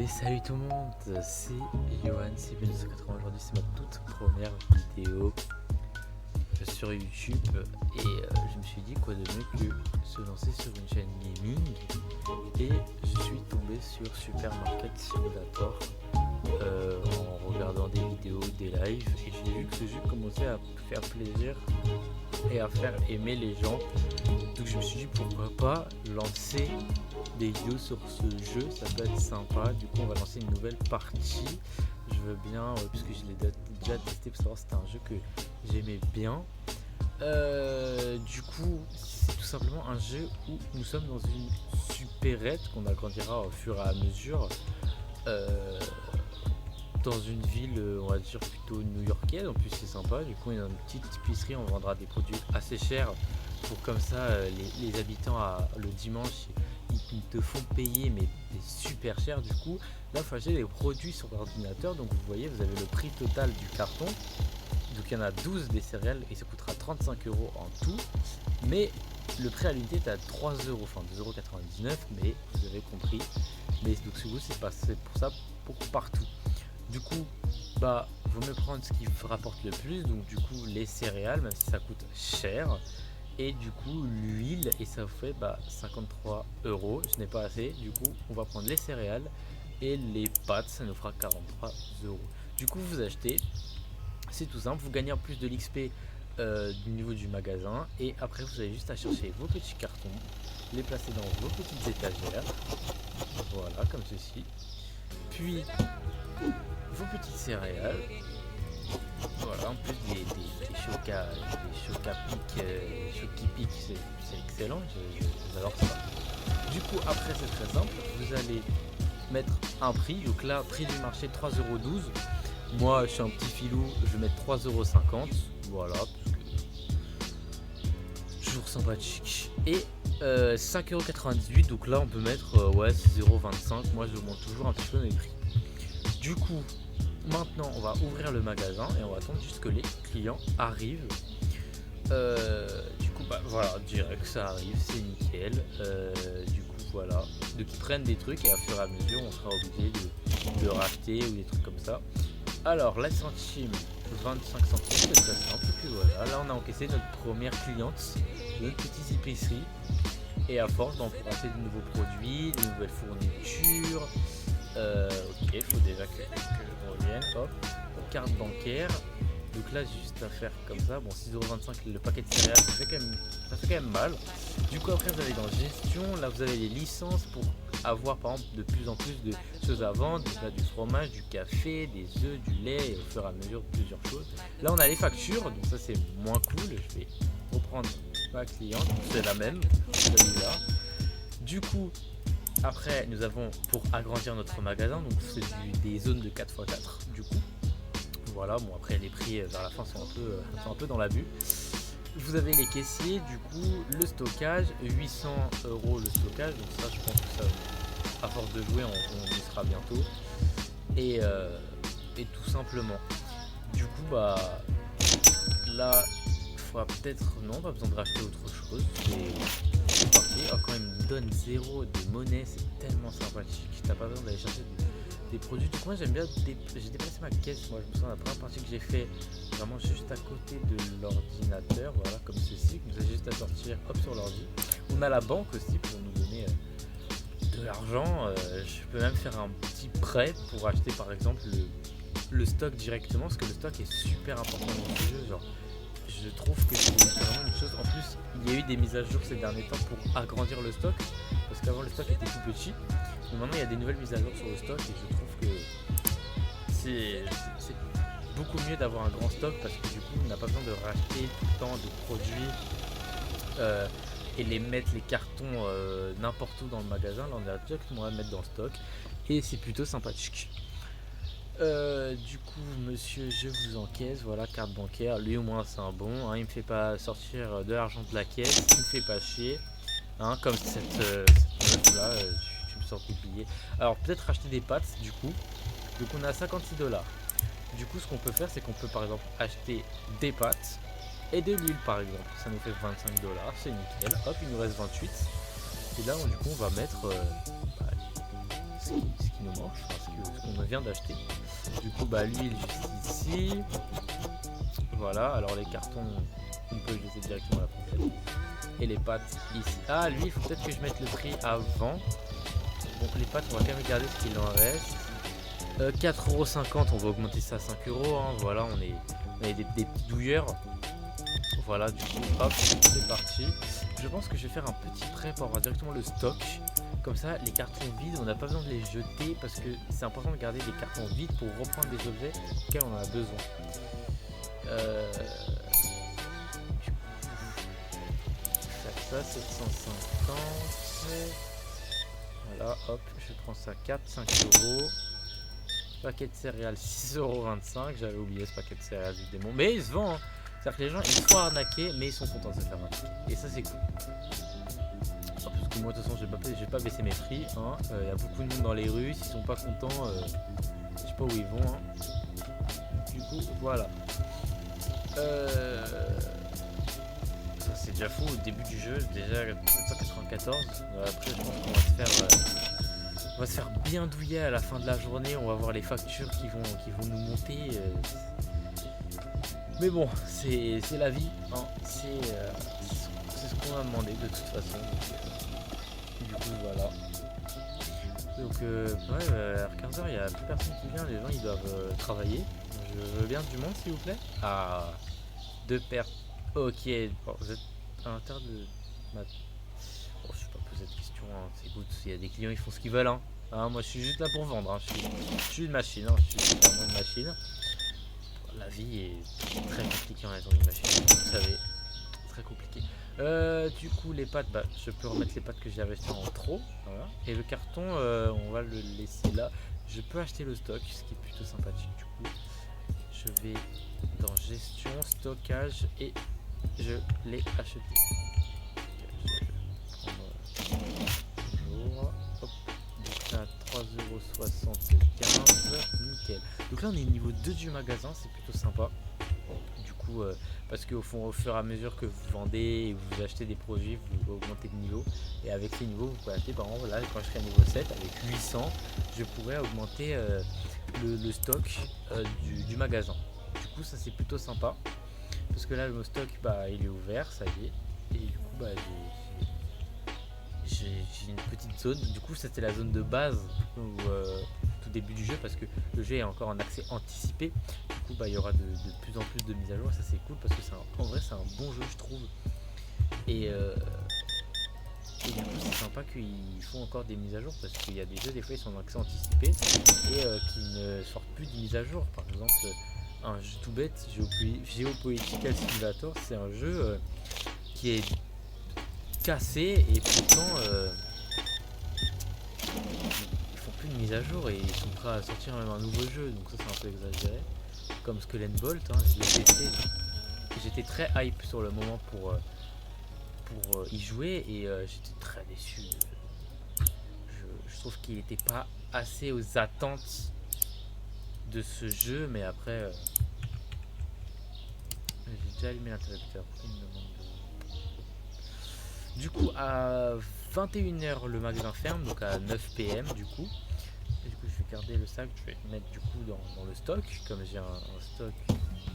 Et salut tout le monde, c'est Johan, c'est B280. Aujourd'hui c'est ma toute première vidéo sur YouTube et je me suis dit quoi de mieux que se lancer sur une chaîne gaming. Et je suis tombé sur Super Market Simulator en regardant des vidéos, des lives, et j'ai vu que ce jeu commençait à faire plaisir et à faire aimer les gens. Donc je me suis dit pourquoi pas lancer des vidéos sur ce jeu, ça peut être sympa. Du coup on va lancer une nouvelle partie. Je veux bien, puisque je l'ai déjà testé pour savoir si c'était un jeu que j'aimais bien. Du coup c'est tout simplement un jeu où nous sommes dans une supérette qu'on agrandira au fur et à mesure, dans une ville on va dire plutôt new-yorkaise. En plus c'est sympa, du coup il y a une petite épicerie, on vendra des produits assez chers pour comme ça les habitants le dimanche ils te font payer mais super cher. Du coup là il faut acheter des produits sur l'ordinateur, donc vous voyez vous avez le prix total du carton, donc il y en a 12 des céréales et ça coûtera 35 € en tout, mais le prix à l'unité est à 3 €, enfin 2,99 €, mais vous avez compris. Mais donc c'est pour ça pour partout. Du coup bah vaut mieux prendre ce qui rapporte le plus, donc du coup les céréales même si ça coûte cher, et du coup l'huile, et ça fait 53 €. Je n'ai pas assez, du coup on va prendre les céréales et les pâtes, ça nous fera 43 €. Du coup vous achetez, c'est tout simple, vous gagnez en plus de l'XP du niveau du magasin, et après vous avez juste à chercher vos petits cartons, les placer dans vos petites étagères, voilà comme ceci, puis vos petites céréales. Voilà, en plus des chocs qui piquent, c'est excellent, j'adore ça. Du coup après c'est très simple, vous allez mettre un prix, donc là prix du marché 3,12 €. Moi je suis un petit filou, je vais mettre 3,50 €, voilà, parce que toujours sympathique. Et 5,98 €, donc là on peut mettre 6,25 €. Moi je monte toujours un petit peu mes prix. Du coup maintenant on va ouvrir le magasin et on va attendre jusque les clients arrivent. Du coup voilà, direct ça arrive, c'est nickel. Du coup voilà, donc ils prennent des trucs et à fur et à mesure on sera obligé de racheter ou des trucs comme ça. Alors la centime 25 centimes, c'est très simple. Et puis voilà, là on a encaissé notre première cliente de notre petite épicerie, et à force on pourra acheter de nouveaux produits, de nouvelles fournitures. Ok, il faut déjà que je revienne. Hop, carte bancaire. Donc là juste à faire comme ça. Bon, 6,25 € le paquet de céréales, ça fait quand même mal. Du coup après vous allez dans gestion, là vous avez les licences pour avoir par exemple de plus en plus de choses à vendre. Donc là du fromage, du café, des œufs, du lait, et au fur et à mesure plusieurs choses. Là on a les factures, donc ça c'est moins cool. Je vais reprendre ma cliente, c'est la même, celui-là. Du coup après nous avons, pour agrandir notre magasin, donc c'est des zones de 4x4 du coup. Voilà, bon après les prix vers la fin sont un peu dans l'abus. Vous avez les caissiers, du coup le stockage, 800 € le stockage, donc ça je pense que ça, à force de jouer on y sera bientôt. Et tout simplement, du coup là il faudra peut-être, non, pas besoin de racheter autre chose, c'est parti. Quand il me donne 0 de monnaie, c'est tellement sympathique, t'as pas besoin d'aller chercher des produits. Du coup moi j'aime bien, j'ai déplacé ma caisse, moi je me souviens de la première partie que j'ai fait vraiment juste à côté de l'ordinateur, voilà comme ceci, que nous a juste à sortir hop sur l'ordi. On a la banque aussi pour nous donner de l'argent, je peux même faire un petit prêt pour acheter par exemple le stock directement, parce que le stock est super important dans ce jeu. Genre je trouve que c'est vraiment une chose. En plus il y a eu des mises à jour ces derniers temps pour agrandir le stock, parce qu'avant le stock était tout petit. Donc maintenant il y a des nouvelles mises à jour sur le stock, et je trouve que c'est beaucoup mieux d'avoir un grand stock, parce que du coup on n'a pas besoin de racheter tout le temps de produits et les mettre les cartons n'importe où dans le magasin. Là on a directement à mettre dans le stock et c'est plutôt sympathique. Du coup monsieur, je vous encaisse, voilà, carte bancaire, lui au moins c'est un bon, hein, il me fait pas sortir de l'argent de la caisse, il me fait pas chier, hein, comme cette meuf là, tu me sors des billets. Alors peut-être acheter des pâtes du coup, donc on a 56 $. Du coup ce qu'on peut faire c'est qu'on peut par exemple acheter des pâtes et de l'huile par exemple, ça nous fait 25 $, c'est nickel. Hop, il nous reste 28, et là du coup on va mettre ce qui qui nous manque, ce qu'on vient d'acheter. Du coup, bah l'huile juste ici. Voilà, alors les cartons, on peut les jeter directement à la poubelle. Et les pâtes ici. Ah, lui, il faut peut-être que je mette le prix avant. Bon, les pâtes, on va quand même regarder ce qu'il en reste. 4,50€, on va augmenter ça à 5€. Hein. Voilà, on est des petits douilleurs. Voilà, du coup, hop, c'est parti. Je pense que je vais faire un petit prêt pour avoir directement le stock. Comme ça, les cartons vides, on n'a pas besoin de les jeter parce que c'est important de garder des cartons vides pour reprendre des objets auxquels on en a besoin. Ça, 750. Voilà, hop, je prends ça 5€. Paquet de céréales 6,25€. J'avais oublié ce paquet de céréales du démon. Mais il se vend, hein. C'est-à-dire que les gens ils se font arnaquer, mais ils sont contents de se faire arnaquer. Et ça, c'est cool. Parce que moi, de toute façon, je vais pas baisser mes prix. Hein. Y a beaucoup de monde dans les rues. S'ils sont pas contents, je sais pas où ils vont. Hein. Du coup, voilà. Ça, c'est déjà fou au début du jeu. Déjà 794. Après, je pense qu'on va se faire bien douiller à la fin de la journée. On va voir les factures qui vont nous monter. Mais bon, c'est la vie. Hein. C'est ce qu'on a demandé de toute façon. Du coup, voilà. Donc, ouais, à 15h, il n'y a plus personne qui vient. Les gens, ils doivent travailler. Je veux bien du monde, s'il vous plaît. Ah, 2 paires. Ok, bon, vous êtes à l'intérieur de ma... Oh, je ne sais pas poser cette question. Hein. C'est good. Il y a des clients, ils font ce qu'ils veulent. Hein. Moi, je suis juste là pour vendre. Hein. Je suis une machine. Hein. Je suis clairement une machine. La vie est très compliquée en étant une machine. Vous savez, très compliqué. Du coup, les pâtes, bah, je peux remettre les pâtes que j'ai investi en trop. Voilà. Et le carton, on va le laisser là. Je peux acheter le stock, ce qui est plutôt sympathique. Du coup, je vais dans gestion, stockage et je l'ai acheté. Je vais prendre hop. Donc là, 3,75€. Nickel. Donc là, on est niveau 2 du magasin, c'est plutôt sympa. Du coup, parce qu'au fond, au fur et à mesure que vous vendez et vous achetez des produits, vous augmentez de niveau. Et avec ces niveaux, vous pouvez acheter, par exemple, là, quand je serai à niveau 7, avec 800, je pourrais augmenter le stock du magasin. Du coup, ça, c'est plutôt sympa. Parce que là, le stock, bah, il est ouvert, ça y est. Et du coup, bah, j'ai une petite zone. Du coup, c'était la zone de base tout début du jeu, parce que le jeu est encore en accès anticipé. Du coup, bah, il y aura de plus en plus de mises à jour. Ça, c'est cool parce que en vrai, c'est un bon jeu, je trouve. Et du coup, c'est sympa qu'ils font encore des mises à jour, parce qu'il y a des jeux, des fois, ils sont en accès anticipé et qui ne sortent plus de mises à jour. Par exemple, un jeu tout bête, Geopolitical Simulator, c'est un jeu qui est cassé et pourtant ils font plus de mise à jour et ils sont prêts à sortir même un nouveau jeu, donc ça c'est un peu exagéré. Comme Skull and Bolt, hein, je l'ai testé, j'étais très hype sur le moment pour y jouer et j'étais très déçu. Je trouve qu'il n'était pas assez aux attentes de ce jeu, mais après j'ai déjà allumé l'interrupteur. Du coup, à 21h, le magasin ferme, donc à 9 PM du coup. Et du coup, je vais garder le sac, je vais le mettre du coup dans le stock, comme j'ai un stock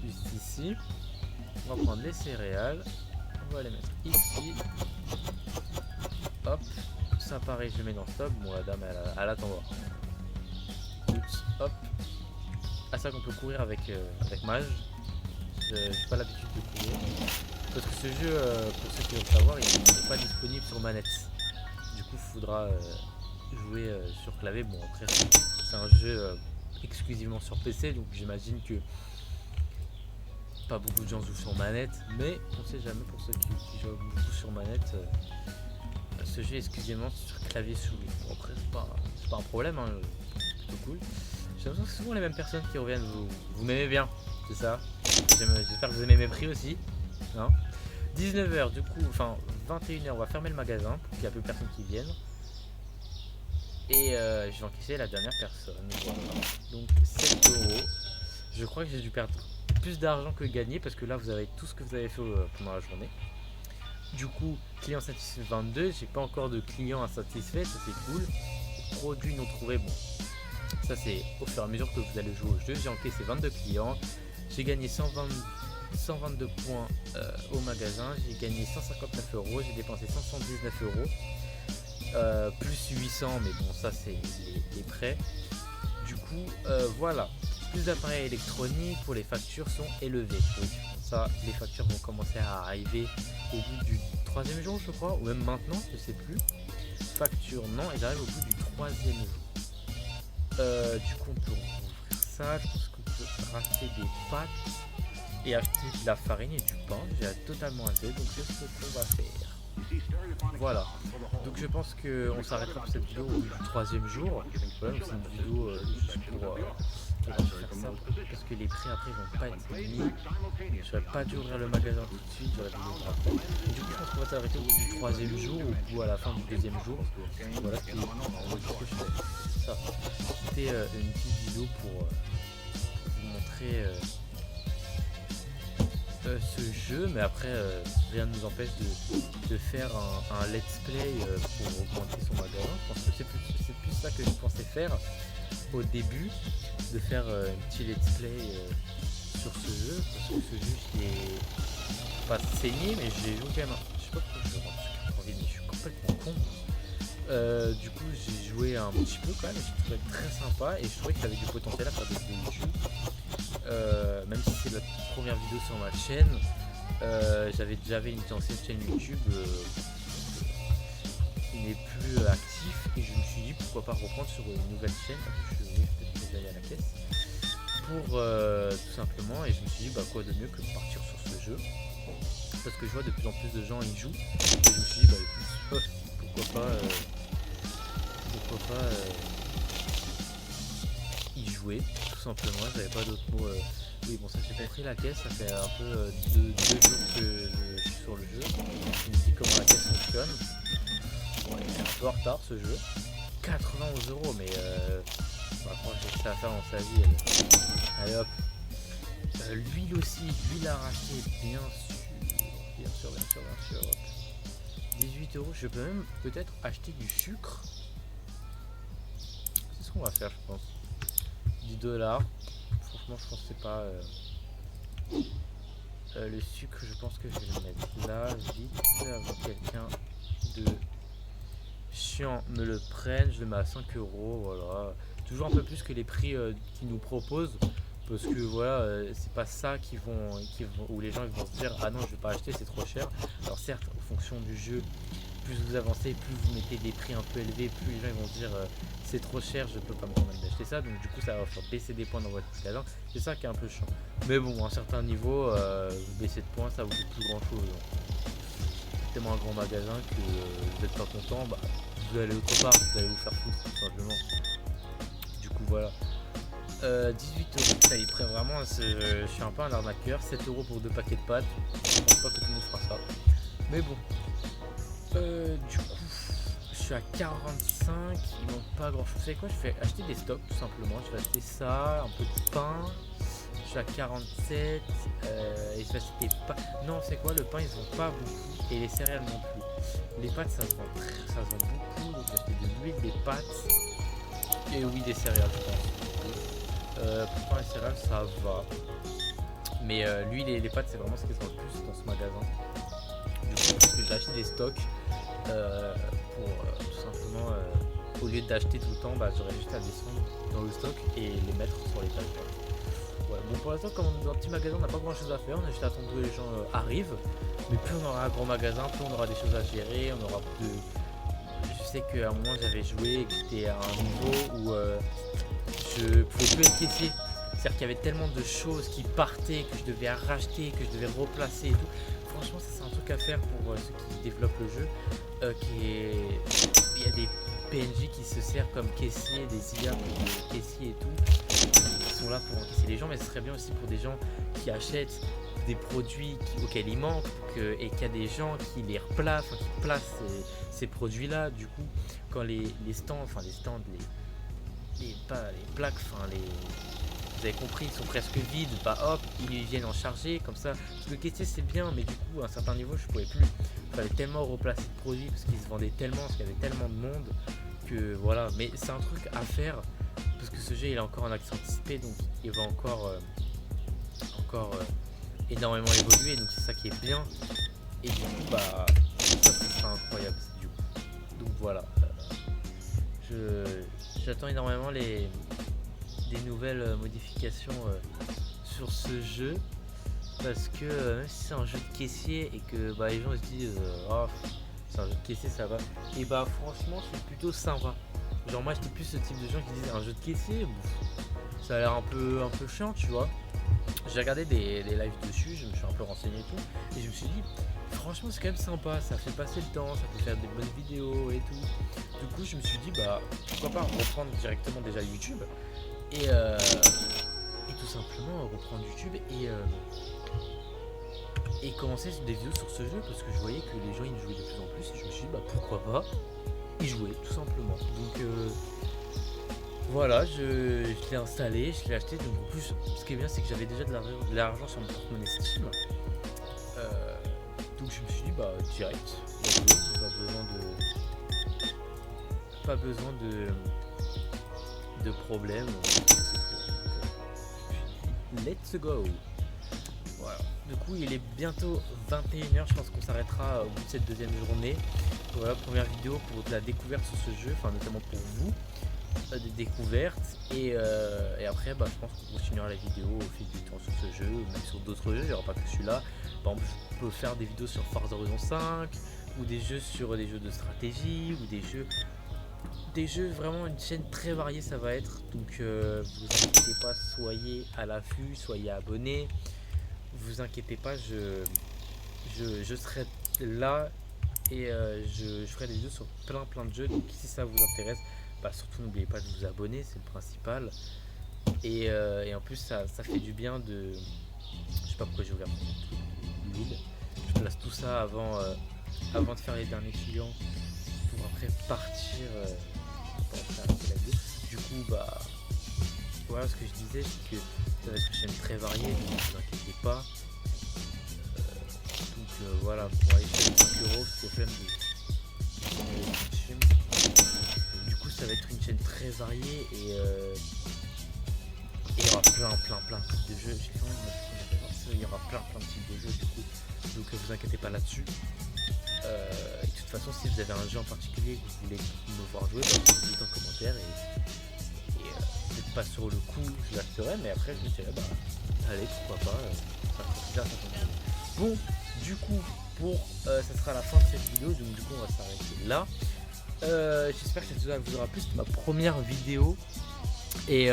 juste ici. On va prendre les céréales, on va les mettre ici. Hop, ça pareil, je le mets dans le stock. Bon, la dame, elle attend voir. Oups, hop. Ah, ça qu'on peut courir avec Mage. J'ai pas l'habitude de courir. Parce que ce jeu, pour ceux qui veulent savoir, il n'est pas disponible sur manette. Du coup, il faudra jouer sur clavier. Bon, après, c'est un jeu exclusivement sur PC, donc j'imagine que pas beaucoup de gens jouent sur manette. Mais on sait jamais, pour ceux qui jouent beaucoup sur manette, ce jeu est exclusivement sur clavier souris. Bon, après, c'est pas un problème, hein, c'est plutôt cool. J'ai l'impression que c'est souvent les mêmes personnes qui reviennent. Vous m'aimez bien, c'est ça. J'espère que vous aimez mes prix aussi. Hein. 19h du coup, enfin 21h, on va fermer le magasin pour qu'il n'y a plus personne qui vienne. Et je vais encaisser la dernière personne. Voilà. Donc 7€. Je crois que j'ai dû perdre plus d'argent que gagner parce que là vous avez tout ce que vous avez fait pendant la journée. Du coup, client satisfait 22. J'ai pas encore de client insatisfait, ça c'est cool. Produits non trouvés, bon, Ça c'est au fur et à mesure que vous allez jouer au jeu. J'ai encaissé 22 clients, j'ai gagné 122 points au magasin, j'ai gagné 159 euros, j'ai dépensé 179 euros, plus 800, mais bon ça c'est les prêts. Du coup voilà, plus d'appareils électroniques pour les factures sont élevées. Oui, ça les factures vont commencer à arriver au bout du 3e jour je crois, ou même maintenant, je sais plus. Facture non, elles arrivent au bout du 3e jour. Du coup on peut ouvrir ça, je pense qu'on peut racheter des pâtes et acheter de la farine et du pain. J'ai totalement assez, donc c'est ce qu'on va faire. Voilà, donc je pense qu'on s'arrêtera pour cette vidéo au bout du 3e jour. Voilà, donc c'est une vidéo juste pour faire ça, parce que les prix après vont pas être mis. J'aurais pas dû ouvrir le magasin tout de suite, j'aurais dû l'ouvrir après. Et du coup je pense qu'on va s'arrêter au bout du 3e jour ou à la fin du 2e jour, parce que voilà, c'était ça. C'était une petite vidéo pour vous montrer ce jeu, mais après rien ne nous empêche de faire un let's play pour augmenter son magasin. Je pense que c'est plus ça que je pensais faire au début, de faire un petit let's play sur ce jeu, parce que ce jeu je l'ai pas saigné, mais je l'ai joué quand même. Je sais pas pourquoi je rentre sur 4 mais je suis complètement con. Du coup j'ai joué un petit peu quand même, je trouvais très sympa et je trouvais qu'il avait du potentiel à faire des vidéos YouTube. Même si c'est la première vidéo sur ma chaîne, j'avais une ancienne chaîne YouTube qui n'est plus actif et je me suis dit pourquoi pas reprendre sur une nouvelle chaîne. Je vais peut-être aller à la caisse pour tout simplement, et je me suis dit bah quoi de mieux que de partir sur ce jeu, parce que je vois de plus en plus de gens y jouent et je me suis dit bah écoute, pourquoi pas y jouer tout simplement. J'avais pas d'autres mots. Oui bon ça j'ai compris la caisse, ça fait un peu 2 jours que je suis sur le jeu. Je me dis comment la caisse fonctionne. Bon, il est un peu en retard ce jeu. 91 euros, mais bah, je crois que j'ai que ça à faire dans sa vie. Allez hop. L'huile aussi, l'huile à racheter, bien sûr. Hop. 18 euros, je peux même peut-être acheter du sucre. C'est ce qu'on va faire, je pense. 10 $. Franchement, je pense que c'est pas le sucre. Je pense que je vais le mettre là vite avant que quelqu'un de chiant me le prenne. Je le mets à 5 euros. Voilà, toujours un peu plus que les prix qu'ils nous proposent, parce que voilà, c'est pas ça qui vont où les gens ils vont se dire ah non je vais pas acheter, c'est trop cher. Alors certes, en fonction du jeu, plus vous avancez, plus vous mettez des prix un peu élevés, plus les gens ils vont se dire c'est trop cher, je peux pas me permettre d'acheter ça, donc du coup ça va faire baisser des points dans votre magasin. C'est ça qui est un peu chiant, mais bon à un certain niveau vous baissez de points, ça vous coûte plus grand chose. C'est tellement un grand magasin que vous n'êtes pas content, bah, vous allez autre part, vous allez vous faire foutre tout simplement. Du coup voilà, 18 euros, ça il prend vraiment, je suis un peu un arnaqueur. 7 euros pour 2 paquets de pâtes, je pense pas que tout le monde fera ça, mais bon. Du coup je suis à 45, il manque pas grand chose. Vous savez quoi, je vais acheter des stocks tout simplement. Je vais acheter ça, un peu de pain. Je suis à 47 et je vais acheter des pâtes. Non c'est quoi, le pain ils se vendent pas beaucoup et les céréales non plus. Les pâtes ça se vend beaucoup, donc je vais acheter de l'huile, des pâtes et oui des céréales je pense. Pour pain et céréales ça va, mais l'huile et les pâtes c'est vraiment ce qui se vend le plus dans ce magasin. Du coup je pense que j'ai acheté des stocks pour tout simplement au lieu d'acheter tout le temps, bah, j'aurais juste à descendre dans le stock et les mettre sur les tables. Ouais, bon pour l'instant comme on est dans un petit magasin on n'a pas grand chose à faire, on a juste à attendre que les gens arrivent, mais plus on aura un grand magasin, plus on aura des choses à gérer, on aura plus de... Je sais qu'à un moment j'avais joué et que j'étais à un niveau où je pouvais plus être caissier. C'est-à-dire qu'il y avait tellement de choses qui partaient, que je devais racheter, que je devais replacer et tout. Franchement, ça c'est un truc à faire pour ceux qui développent le jeu. Il y a des PNJ qui se servent comme caissiers, des IA comme des caissiers et tout, qui sont là pour encaisser les gens, mais ce serait bien aussi pour des gens qui achètent des produits auxquels il manque et qu'il y a des gens qui les replacent, qui placent ces produits-là. Du coup, quand les plaques, vous avez compris, ils sont presque vides, bah hop, ils viennent en charger comme ça. Parce que le caissier c'est bien, mais du coup à un certain niveau je pouvais plus. Il fallait tellement replacer de produits parce qu'ils se vendaient tellement, parce qu'il y avait tellement de monde que voilà. Mais c'est un truc à faire parce que ce jeu il est encore en accès anticipé, donc il va encore énormément évoluer, donc c'est ça qui est bien. Et du coup bah ça sera incroyable du coup. Donc voilà, j'attends énormément des nouvelles modifications sur ce jeu, parce que même si c'est un jeu de caissier et que bah, les gens se disent oh, c'est un jeu de caissier ça va, et bah franchement c'est plutôt sympa. Genre moi j'étais plus ce type de gens qui disent un jeu de caissier, ça a l'air un peu chiant, tu vois. J'ai regardé des lives dessus, je me suis un peu renseigné et tout, et je me suis dit franchement c'est quand même sympa, ça fait passer le temps, ça fait faire des bonnes vidéos et tout. Du coup je me suis dit bah pourquoi pas reprendre directement déjà YouTube et tout simplement reprendre YouTube et commencer des vidéos sur ce jeu, parce que je voyais que les gens y jouaient de plus en plus et je me suis dit bah pourquoi pas y jouer tout simplement. Donc voilà, je l'ai installé, je l'ai acheté. Donc en plus ce qui est bien c'est que j'avais déjà de l'argent sur mon porte-monnaie Steam, donc je me suis dit bah direct, pas besoin de problème, let's go. Voilà. Du coup il est bientôt 21h, je pense qu'on s'arrêtera au bout de cette deuxième journée. Voilà, première vidéo pour de la découverte sur ce jeu, enfin notamment pour vous, des découvertes, et après bah, je pense qu'on continuera la vidéo au fil du temps sur ce jeu, même sur d'autres jeux, il n'y aura pas que celui-là. Par exemple je peux faire des vidéos sur Forza Horizon 5, ou des jeux sur des jeux de stratégie, ou des jeux vraiment, une chaîne très variée ça va être. Donc vous inquiétez pas, soyez à l'affût, soyez abonnés, vous inquiétez pas, je serai là, et je ferai des vidéos sur plein de jeux. Donc si ça vous intéresse, bah, surtout n'oubliez pas de vous abonner, c'est le principal. Et en plus ça fait du bien de... Je sais pas pourquoi j'ai ouvert mon l'huile. Je place tout ça avant de faire les derniers clients, pour après partir pour faire la vidéo. Du coup bah voilà, ce que je disais c'est que ça va être une chaîne très variée, donc ne vous inquiétez pas. Voilà, pour aller chercher 5 €, c'est au flemme de... Du coup ça va être une chaîne très variée, et il y aura plein de types de jeux. Il y aura plein de types de jeux du coup, donc vous inquiétez pas là-dessus. Et de toute façon si vous avez un jeu en particulier que vous voulez me voir jouer, bah, vous dites en commentaire, et peut-être pas sur le coup je l'achèterai, mais après je me dirai bah allez pourquoi pas, ça me fait plaisir. Bon, du coup ça sera la fin de cette vidéo, donc du coup on va s'arrêter là. J'espère que ça vous aura plu, c'était ma première vidéo, et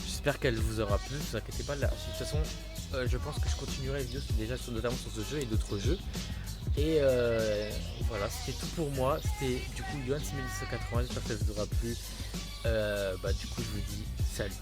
j'espère qu'elle vous aura plu. Ne vous inquiétez pas, là, de toute façon je pense que je continuerai les vidéos déjà notamment sur ce jeu et d'autres jeux. Et voilà, c'était tout pour moi, c'était du coup Yohan 6180, j'espère que ça vous aura plu. Du coup je vous dis salut.